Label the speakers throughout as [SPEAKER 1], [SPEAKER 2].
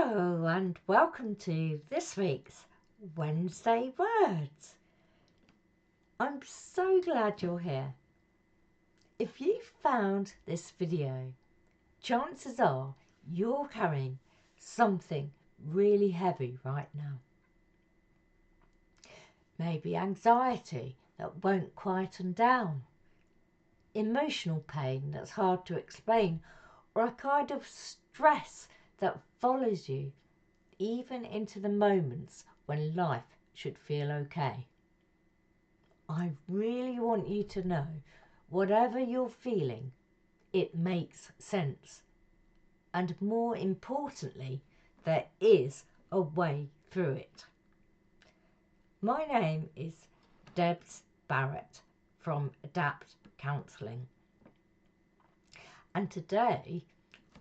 [SPEAKER 1] Hello and welcome to this week's Wednesday Words. I'm so glad you're here. If you found this video, chances are you're carrying something really heavy right now. Maybe anxiety that won't quieten down, emotional pain that's hard to explain, or a kind of stress that follows you even into the moments when life should feel okay. I really want you to know, whatever you're feeling, it makes sense. And more importantly, there is a way through it. My name is Debs Barrett from Adapt Counselling. And today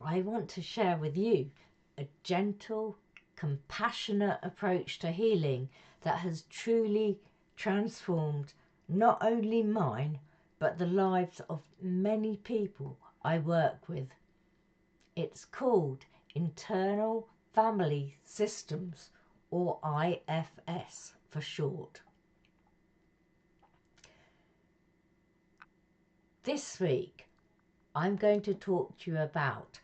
[SPEAKER 1] I want to share with you a gentle, compassionate approach to healing that has truly transformed not only mine but the lives of many people I work with. It's called Internal Family Systems, or IFS for short. This week I'm going to talk to you about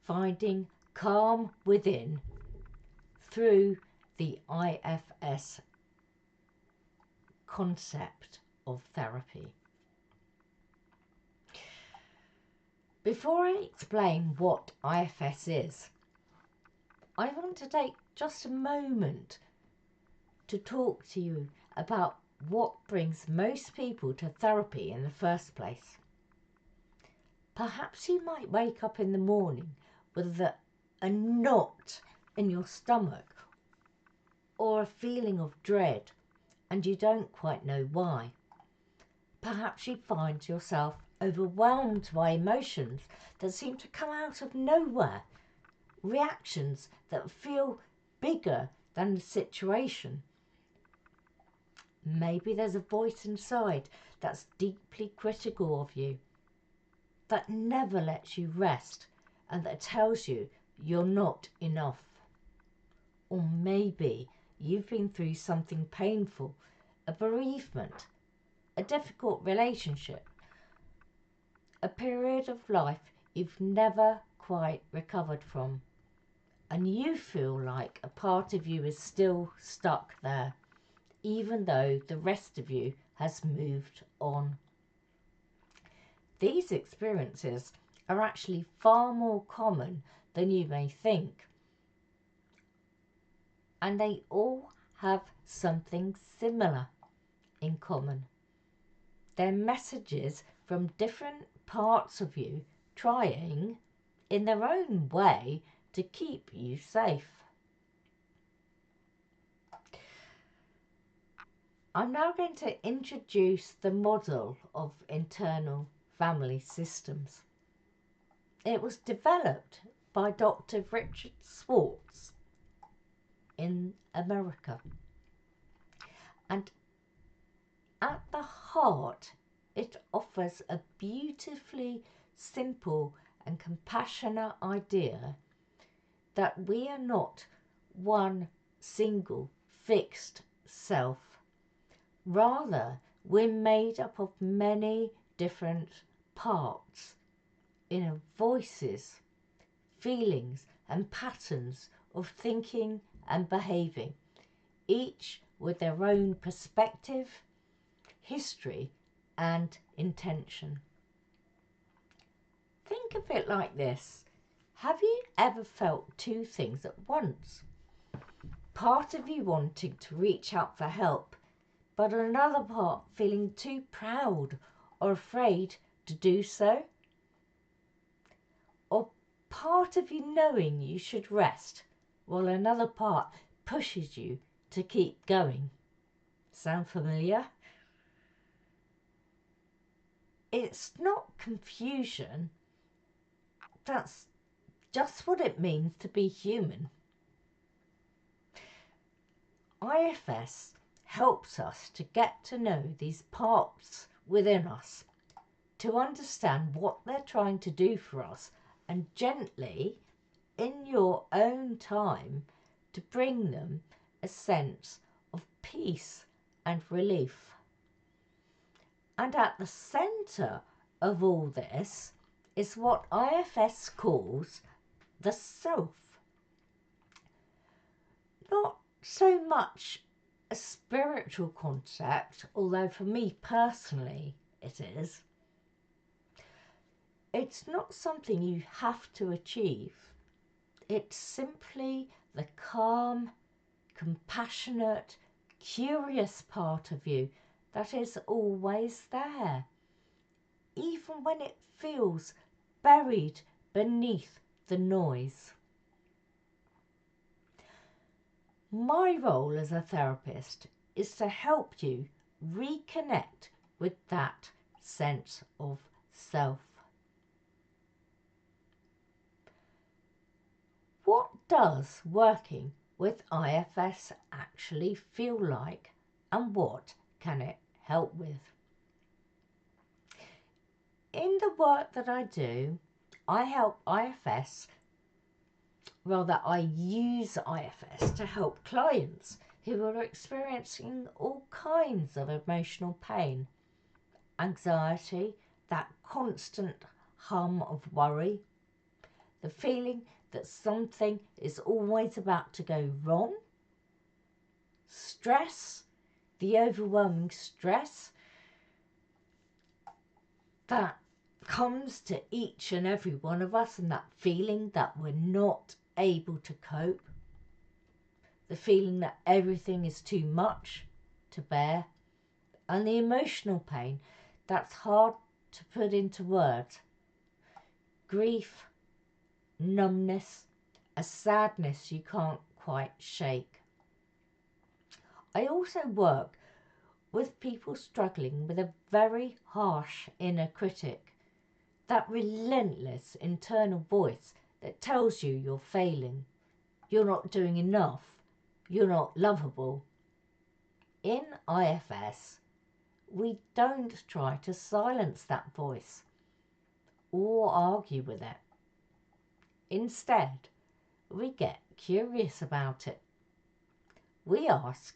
[SPEAKER 1] finding calm within through the IFS concept of therapy. Before I explain what IFS is, I want to take just a moment to talk to you about what brings most people to therapy in the first place. Perhaps you might wake up in the morning with a knot in your stomach or a feeling of dread, and you don't quite know why. Perhaps you find yourself overwhelmed by emotions that seem to come out of nowhere, reactions that feel bigger than the situation. Maybe there's a voice inside that's deeply critical of you, that never lets you rest and that tells you you're not enough. Or maybe you've been through something painful, a bereavement, a difficult relationship, a period of life you've never quite recovered from, and you feel like a part of you is still stuck there, even though the rest of you has moved on. These experiences are actually far more common than you may think, and they all have something similar in common. They're messages from different parts of you trying, in their own way, to keep you safe. I'm now going to introduce the model of internal family systems. It was developed by Dr. Richard Schwartz in America. And at the heart, it offers a beautifully simple and compassionate idea that we are not one single fixed self. Rather, we're made up of many different parts, inner voices, feelings and patterns of thinking and behaving, each with their own perspective, history and intention. Think of it like this. Have you ever felt two things at once? Part of you wanting to reach out for help, but another part feeling too proud or afraid to do so? Or part of you knowing you should rest, while another part pushes you to keep going? Sound familiar? It's not confusion. That's just what it means to be human. IFS helps us to get to know these parts within us, to understand what they're trying to do for us, and gently in your own time to bring them a sense of peace and relief. And at the centre of all this is what IFS calls the self. Not so much a spiritual concept, although for me personally it is. It's not something you have to achieve. It's simply the calm, compassionate, curious part of you that is always there, even when it feels buried beneath the noise. My role as a therapist is to help you reconnect with that sense of self. What does working with IFS actually feel like, and what can it help with? In the work that I do, I use IFS to help clients who are experiencing all kinds of emotional pain, anxiety, that constant hum of worry, the feeling that something is always about to go wrong, stress, the overwhelming stress that comes to each and every one of us, and that feeling that we're not able to cope, the feeling that everything is too much to bear, and the emotional pain that's hard to put into words. Grief, numbness, a sadness you can't quite shake. I also work with people struggling with a very harsh inner critic, that relentless internal voice that tells you you're failing, you're not doing enough, you're not lovable. In IFS, we don't try to silence that voice or argue with it. Instead, we get curious about it. We ask,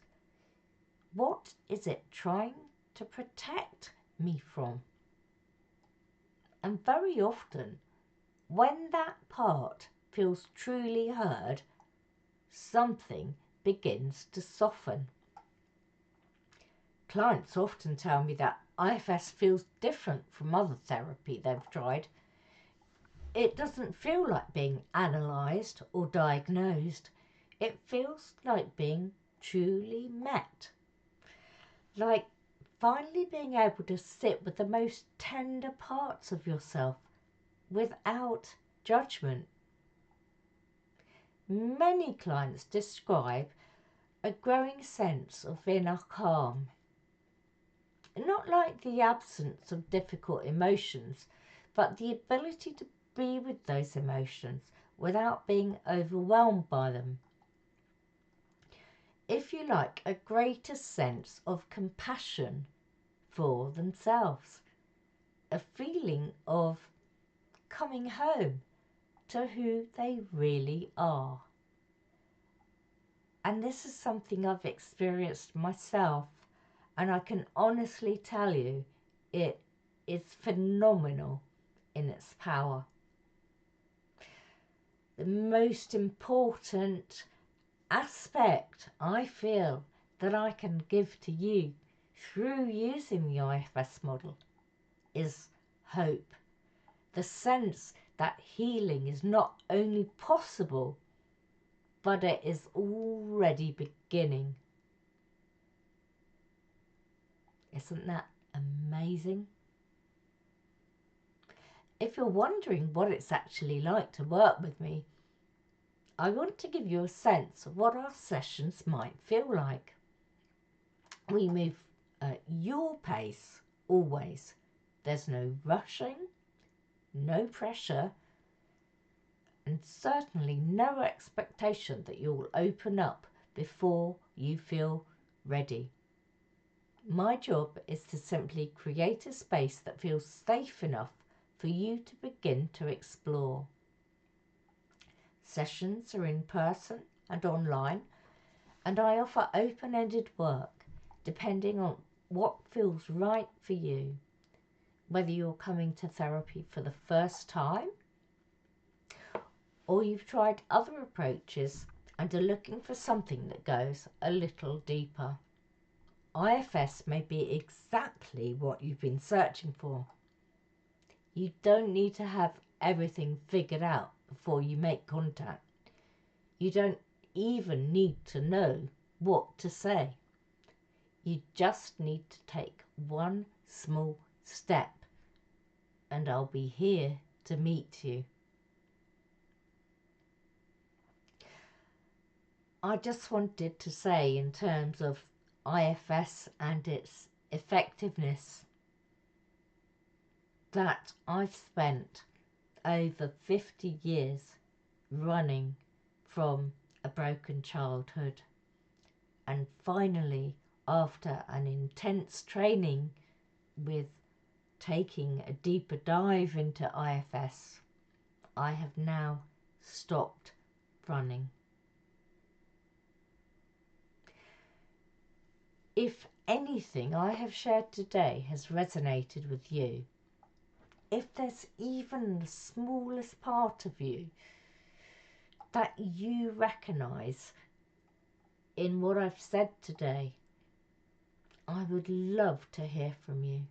[SPEAKER 1] what is it trying to protect me from? And very often, when that part feels truly heard, something begins to soften. Clients often tell me that IFS feels different from other therapy they've tried. It doesn't feel like being analysed or diagnosed. It feels like being truly met. Like finally being able to sit with the most tender parts of yourself without judgment. Many clients describe a growing sense of inner calm. Not like the absence of difficult emotions, but the ability to be with those emotions without being overwhelmed by them. If you like, a greater sense of compassion for themselves, a feeling of coming home to who they really are. And this is something I've experienced myself, and I can honestly tell you it is phenomenal in its power. The most important aspect I feel that I can give to you through using the IFS model is hope. The sense that healing is not only possible, but it is already beginning. Isn't that amazing? If you're wondering what it's actually like to work with me, I want to give you a sense of what our sessions might feel like. We move at your pace, always. There's no rushing, no pressure, and certainly no expectation that you'll open up before you feel ready. My job is to simply create a space that feels safe enough for you to begin to explore. Sessions are in person and online, and I offer open-ended work depending on what feels right for you. Whether you're coming to therapy for the first time or you've tried other approaches and are looking for something that goes a little deeper. IFS may be exactly what you've been searching for. You don't need to have everything figured out before you make contact. You don't even need to know what to say. You just need to take one small step, and I'll be here to meet you. I just wanted to say, in terms of IFS and its effectiveness, that I've spent over 50 years running from a broken childhood, and finally, after an intense training with taking a deeper dive into IFS, I have now stopped running. If anything I have shared today has resonated with you, if there's even the smallest part of you that you recognise in what I've said today, I would love to hear from you.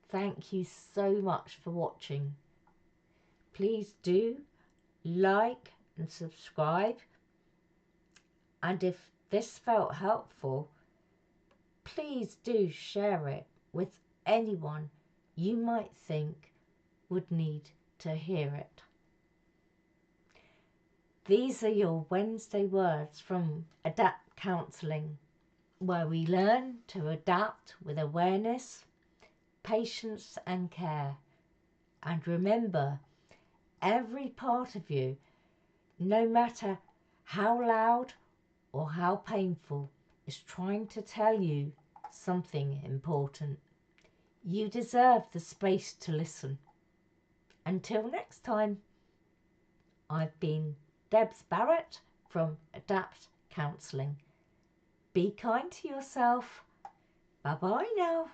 [SPEAKER 1] Thank you so much for watching. Please do like and subscribe, and if this felt helpful, please do share it with anyone you might think would need to hear it. These are your Wednesday words from Adapt Counselling, where we learn to adapt with awareness, patience and care. And remember, every part of you, no matter how loud or how painful, is trying to tell you something important. You deserve the space to listen. Until next time, I've been Debs Barrett from Adapt Counselling. Be kind to yourself. Bye bye now.